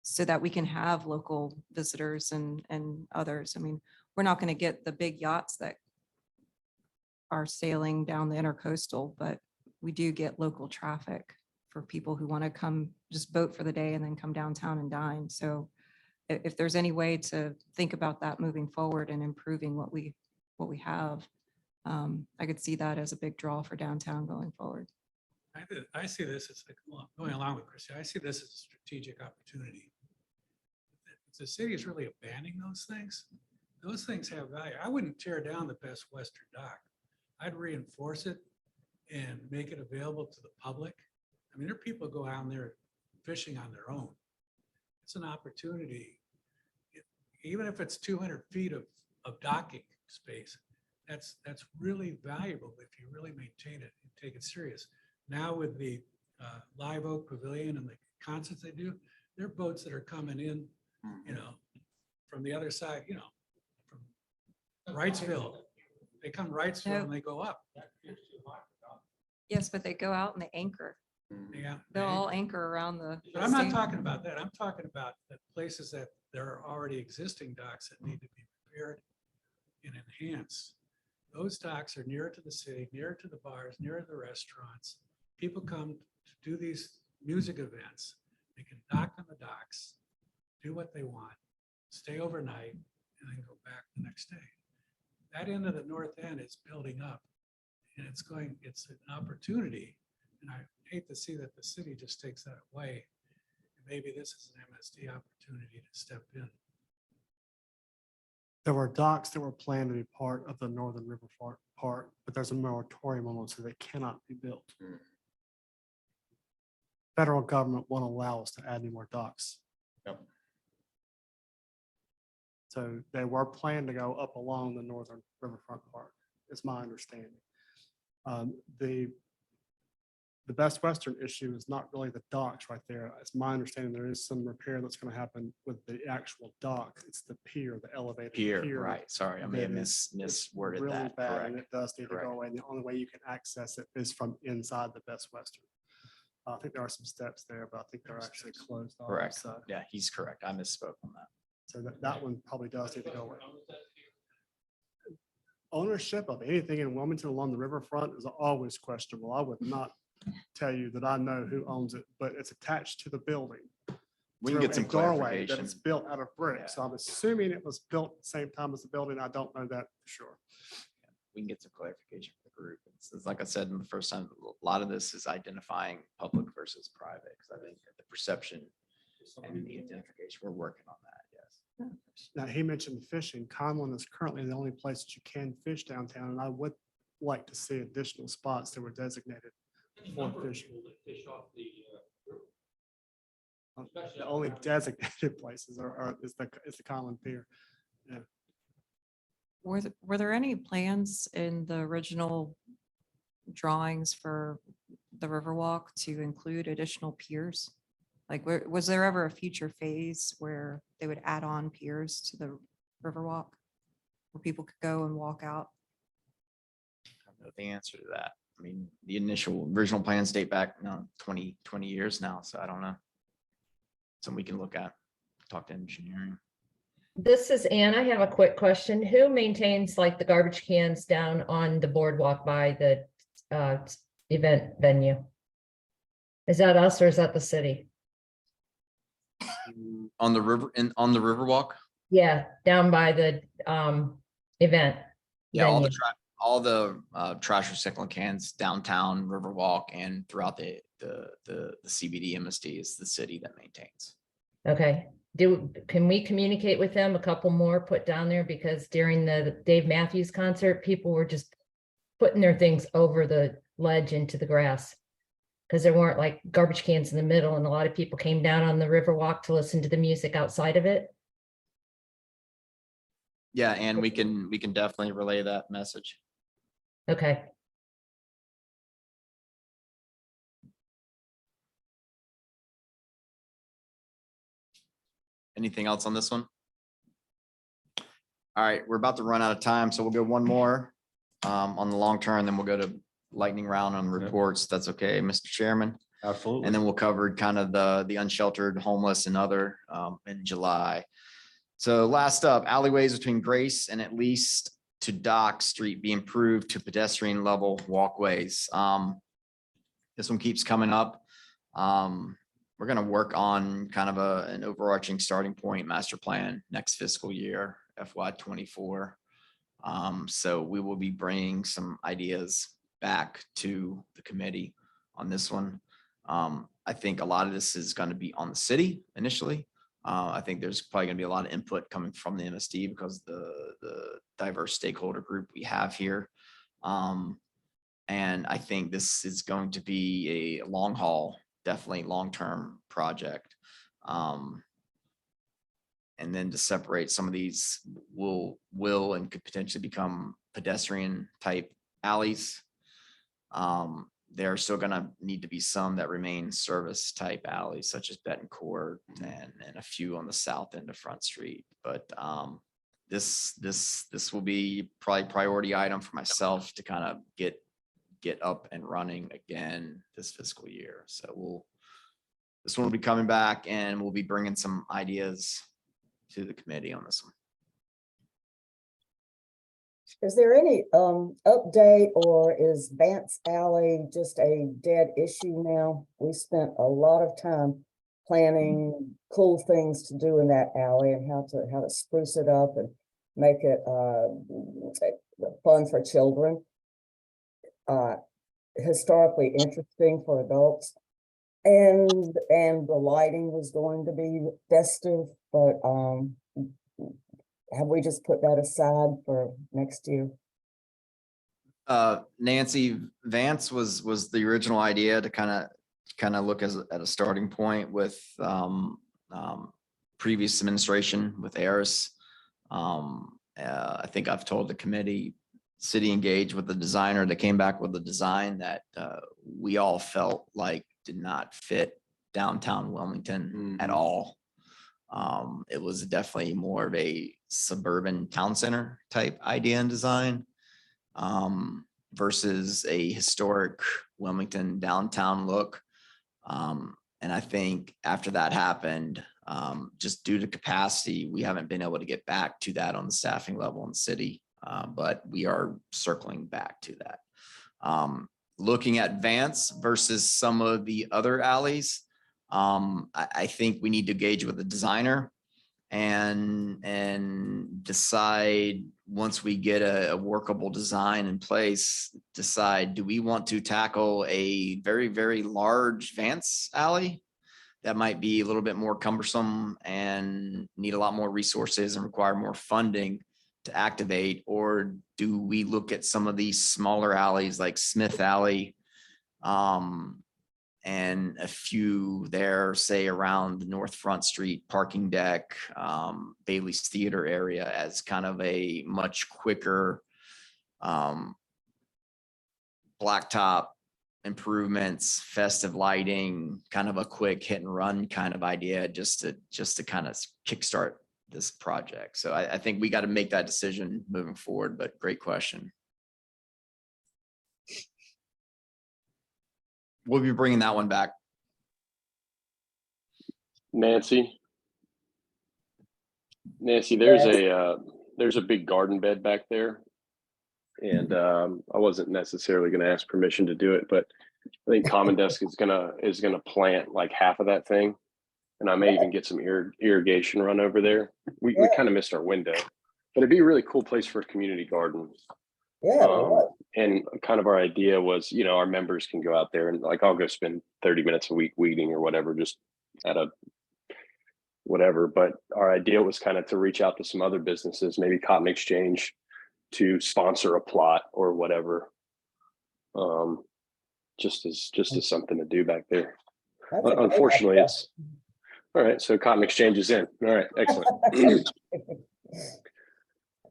So that we can have local visitors and others. I mean, we're not going to get the big yachts that are sailing down the intercoastal, but we do get local traffic for people who want to come just boat for the day and then come downtown and dine. So if there's any way to think about that moving forward and improving what we have, I could see that as a big draw for downtown going forward. I see this as like, going along with Chrissy, I see this as a strategic opportunity. If the city is really abandoning those things have value. I wouldn't tear down the Best Western dock. I'd reinforce it and make it available to the public. I mean, there are people who go out there fishing on their own. It's an opportunity. Even if it's 200 feet of docking space, that's really valuable if you really maintain it and take it serious. Now with the Live Oak Pavilion and the concerts they do, there are boats that are coming in, from the other side, from Wrightsville. They come Wrightsville and they go up. Yes, but they go out and they anchor. Yeah. They'll all anchor around the. But I'm not talking about that. I'm talking about the places that there are already existing docks that need to be repaired and enhanced. Those docks are nearer to the city, nearer to the bars, nearer to the restaurants. People come to do these music events. They can dock on the docks, do what they want, stay overnight, and then go back the next day. That end of the north end is building up, and it's an opportunity. And I hate to see that the city just takes that away. And maybe this is an MSD opportunity to step in. There were docks that were planned to be part of the Northern River Park, but there's a moratorium on them, so they cannot be built. Federal government won't allow us to add any more docks. Yep. So they were planned to go up along the Northern Riverfront Park, is my understanding. The Best Western issue is not really the docks right there. It's my understanding there is some repair that's going to happen with the actual dock. It's the pier, the elevated Pier, right, sorry, I may have that is- misworded really that, bad, and correct. it does need to Correct. go away. And the only way you can access it is from inside the Best Western. I think there are some steps there, but I think they're actually closed off. Correct. So, Yeah, he's correct, I misspoke on that. so that one probably does need to go away. Ownership of anything in Wilmington along the riverfront is always questionable. I would not tell you that I know who owns it, but it's attached to the building. We can through get some a doorway that clarification. It's built out of brick, so I'm assuming it was built at the same time as the building. I don't know that for sure. We can get some clarification from the group. It's like I said in the first time, a lot of this is identifying public versus private, because I think the perception and the identification, we're working on that, yes. Now, he mentioned fishing. Conlon is currently the only place that you can fish downtown, and I would like to see additional spots that were designated for fishing. The only designated places is the Conlon Pier. Were there any plans in the original drawings for the Riverwalk to include additional piers? Like, was there ever a future phase where they would add on piers to the Riverwalk? Where people could go and walk out? I don't know the answer to that. I mean, the original plans date back, 20 years now, so I don't know. Something we can look at, talk to engineering. This is Ann. I have a quick question. Who maintains like the garbage cans down on the boardwalk by the event venue? Is that us or is that the city? On the river, on the Riverwalk? Yeah, down by the event. Yeah, venue. all the trash recycling cans downtown Riverwalk and throughout the CBD MSD is the city that maintains. Okay, can we communicate with them, a couple more put down there, because during the Dave Matthews concert, people were just putting their things over the ledge into the grass. Because there weren't like garbage cans in the middle, and a lot of people came down on the Riverwalk to listen to the music outside of it. Yeah, and we can definitely relay that message. Okay. Anything else on this one? All right, we're about to run out of time, so we'll go one more on the long term, then we'll go to lightning round on reports. That's okay, Mr. Chairman. Absolutely. And then we'll cover kind of the unsheltered, homeless and other in July. So last up, alleyways between Grace and at least to Dock Street be improved to pedestrian level walkways. This one keeps coming up. We're gonna work on kind of an overarching starting point master plan next fiscal year, FY '24. So we will be bringing some ideas back to the committee on this one. I think a lot of this is going to be on the city initially. I think there's probably going to be a lot of input coming from the MSD because the diverse stakeholder group we have here. And I think this is going to be a long haul, definitely long-term project. And then to separate some of these will and could potentially become pedestrian type alleys. There are still gonna need to be some that remain service type alleys such as Betancourt and a few on the south end of Front Street. But this will be probably priority item for myself to kind of get up and running again this fiscal year. So this one will be coming back and we'll be bringing some ideas to the committee on this one. Is there any update, or is Vance Alley just a dead issue now? We spent a lot of time planning cool things to do in that alley and how to spruce it up and make it fun for children. Historically interesting for adults. And the lighting was going to be festive, but have we just put that aside for next year? Nancy, Vance was the original idea to kind of look at a starting point with previous administration with ARIS. I think I've told the committee, city engaged with the designer that came back with a design that we all felt like did not fit downtown Wilmington at all. It was definitely more of a suburban town center type idea and design versus a historic Wilmington downtown look. And I think after that happened, just due to capacity, we haven't been able to get back to that on the staffing level in the city, but we are circling back to that. Looking at Vance versus some of the other alleys, I think we need to engage with the designer and decide once we get a workable design in place, decide, do we want to tackle a very, very large Vance alley that might be a little bit more cumbersome and need a lot more resources and require more funding to activate? Or do we look at some of these smaller alleys like Smith Alley and a few there, say around the North Front Street parking deck, Bailey's Theater area as kind of a much quicker blacktop improvements, festive lighting, kind of a quick hit and run kind of idea, just to kind of kickstart this project. So I think we got to make that decision moving forward, but great question. We'll be bringing that one back. Nancy, there's a big garden bed back there. And I wasn't necessarily going to ask permission to do it, but I think Common Desk is gonna plant like half of that thing. And I may even get some irrigation run over there. We kind of missed our window, but it'd be a really cool place for a community garden. Yeah. And kind of our idea was, our members can go out there and like, I'll go spend 30 minutes a week weeding or whatever, just at a whatever. But our idea was kind of to reach out to some other businesses, maybe Cotton Exchange, to sponsor a plot or whatever. Just as something to do back there. Unfortunately, it's all right. So Cotton Exchange is in. All right, excellent.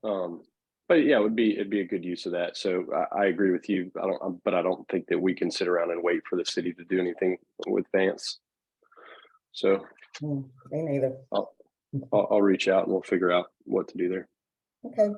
But yeah, it'd be a good use of that. So I agree with you. But I don't think that we can sit around and wait for the city to do anything with Vance. So Me neither. I'll reach out and we'll figure out what to do there. Okay.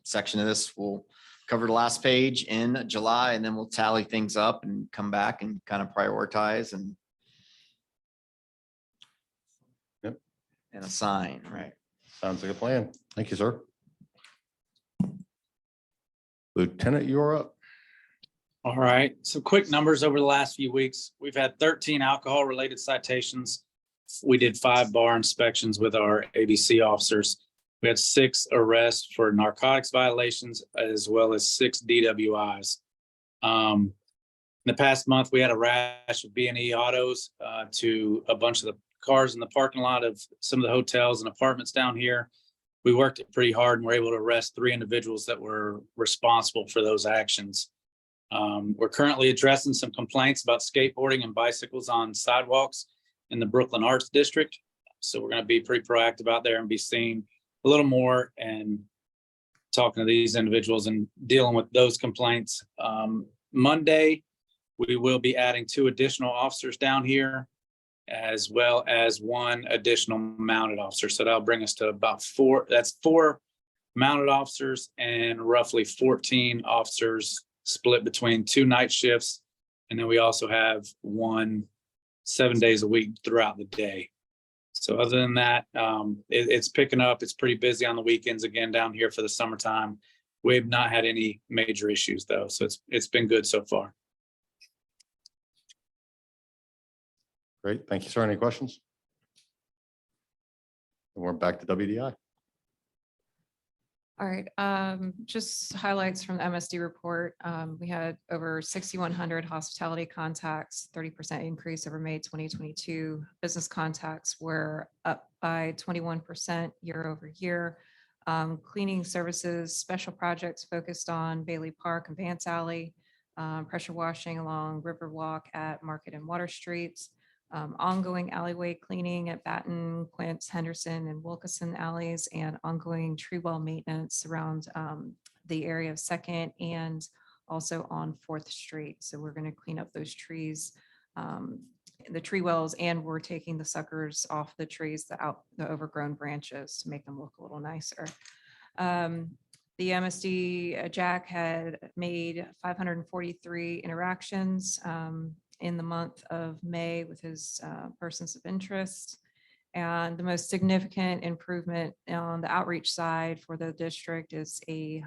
Section of this, we'll cover the last page in July, and then we'll tally things up and come back and kind of prioritize and Yep. and assign, right? Sounds like a plan. Thank you, sir. Lieutenant, you're up. All right, so quick numbers over the last few weeks. We've had 13 alcohol-related citations. We did 5 bar inspections with our ABC officers. We had 6 arrests for narcotics violations, as well as 6 DWIs. In the past month, we had a rash of B&E autos to a bunch of the cars in the parking lot of some of the hotels and apartments down here. We worked it pretty hard and were able to arrest 3 individuals that were responsible for those actions. We're currently addressing some complaints about skateboarding and bicycles on sidewalks in the Brooklyn Arts District. So we're going to be pretty proactive out there and be seen a little more and talking to these individuals and dealing with those complaints. Monday, we will be adding 2 additional officers down here, as well as 1 additional mounted officer. So that'll bring us to about 4. That's 4 mounted officers and roughly 14 officers split between 2 night shifts. And then we also have 1 7 days a week throughout the day. So other than that, it's picking up. It's pretty busy on the weekends again down here for the summertime. We've not had any major issues though. So it's been good so far. Great. Thank you, sir. Any questions? And we're back to WDI. All right, just highlights from the MSD report. We had over 6,100 hospitality contacts, 30% increase over May 2022. Business contacts were up by 21% year over year. Cleaning services, special projects focused on Bailey Park and Vance Alley, pressure washing along Riverwalk at Market and Water Streets, ongoing alleyway cleaning at Batten, Quince, Henderson, and Wilkeson alleys, and ongoing tree well maintenance around the area of 2nd and also on 4th Street. So we're going to clean up those trees, the tree wells, and we're taking the suckers off the trees, the overgrown branches to make them look a little nicer. The MSD Jack had made 543 interactions in the month of May with his persons of interest. And the most significant improvement on the outreach side for the district is a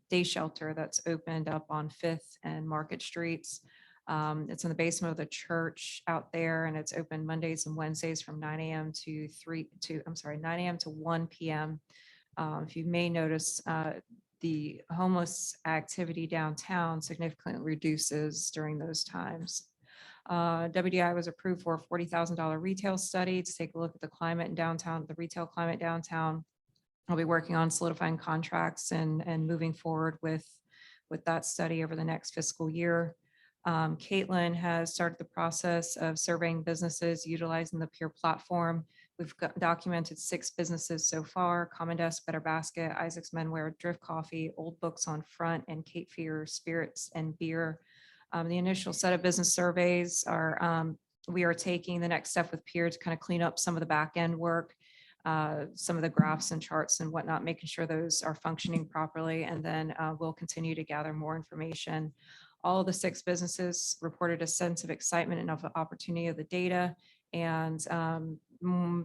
day shelter that's opened up on 5th and Market Streets. It's in the basement of the church out there, and it's open Mondays and Wednesdays from 9 a.m. to 9 a.m. to 1 p.m. If you may notice, the homeless activity downtown significantly reduces during those times. WDI was approved for a $40,000 retail study to take a look at the climate in downtown, the retail climate downtown. I'll be working on solidifying contracts and moving forward with that study over the next fiscal year. Caitlin has started the process of surveying businesses utilizing the peer platform. We've documented 6 businesses so far: Common Desk, Better Basket, Isaac's Menwear, Drift Coffee, Old Books on Front, and Cape Fear Spirits and Beer. The initial set of business surveys are, we are taking the next step with peer to kind of clean up some of the back end work, some of the graphs and charts and whatnot, making sure those are functioning properly. And then we'll continue to gather more information. All of the 6 businesses reported a sense of excitement and of opportunity of the data. And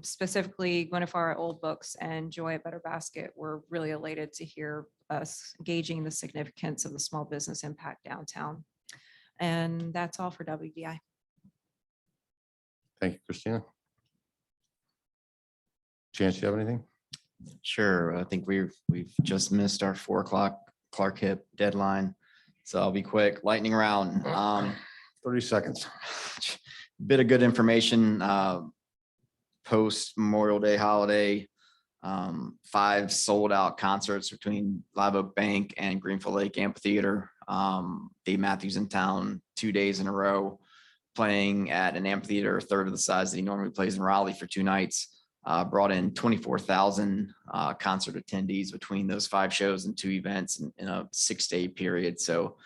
specifically Guinevere Old Books and Joy at Better Basket were really elated to hear us gauging the significance of the small business impact downtown. And that's all for WDI. Thank you, Christina. Chance, you have anything? Sure. I think we've just missed our 4 o'clock Clark Hip deadline. So I'll be quick. Lightning round. 30 seconds. Bit of good information post Memorial Day holiday. 5 sold out concerts between Live Oak Bank and Greenfield Lake Amphitheater. Dave Matthews in town 2 days in a row, playing at an amphitheater a third of the size that he normally plays in Raleigh for 2 nights. Brought in 24,000 concert attendees between those 5 shows and 2 events in a 6-day period. So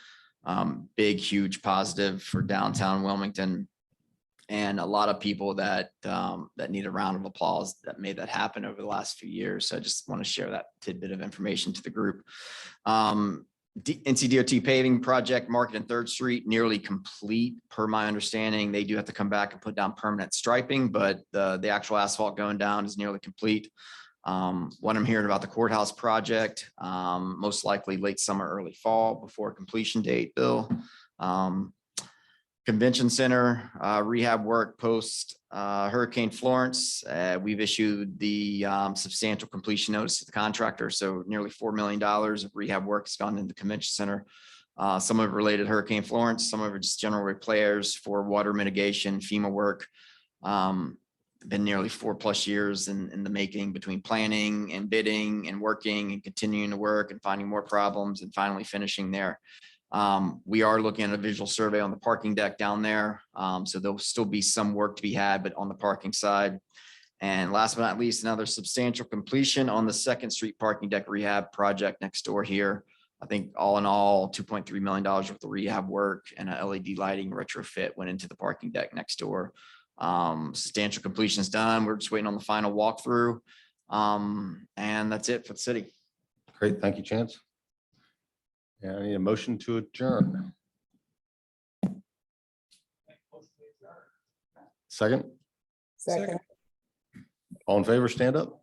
big, huge positive for downtown Wilmington, and a lot of people that need a round of applause that made that happen over the last few years. So I just want to share that tidbit of information to the group. NCDOT paving project, Market and 3rd Street, nearly complete per my understanding. They do have to come back and put down permanent striping, but the actual asphalt going down is nearly complete. What I'm hearing about the courthouse project, most likely late summer, early fall before completion date, Bill. Convention Center rehab work post Hurricane Florence. We've issued the substantial completion notice to the contractor. So nearly $4 million of rehab work has gone into the Convention Center. Some of it related to Hurricane Florence, some of it just general repairs for water mitigation, FEMA work. Been nearly 4+ years in the making, between planning and bidding and working and continuing to work and finding more problems and finally finishing there. We are looking at a visual survey on the parking deck down there. So there'll still be some work to be had, but on the parking side. And last but not least, another substantial completion on the 2nd Street parking deck rehab project next door here. I think all in all, $2.3 million worth of rehab work and a LED lighting retrofit went into the parking deck next door. Substantial completion is done. We're just waiting on the final walkthrough. And that's it for the city. Great. Thank you, Chance. Yeah, I need a motion to adjourn. Second, Second. all in favor, stand up.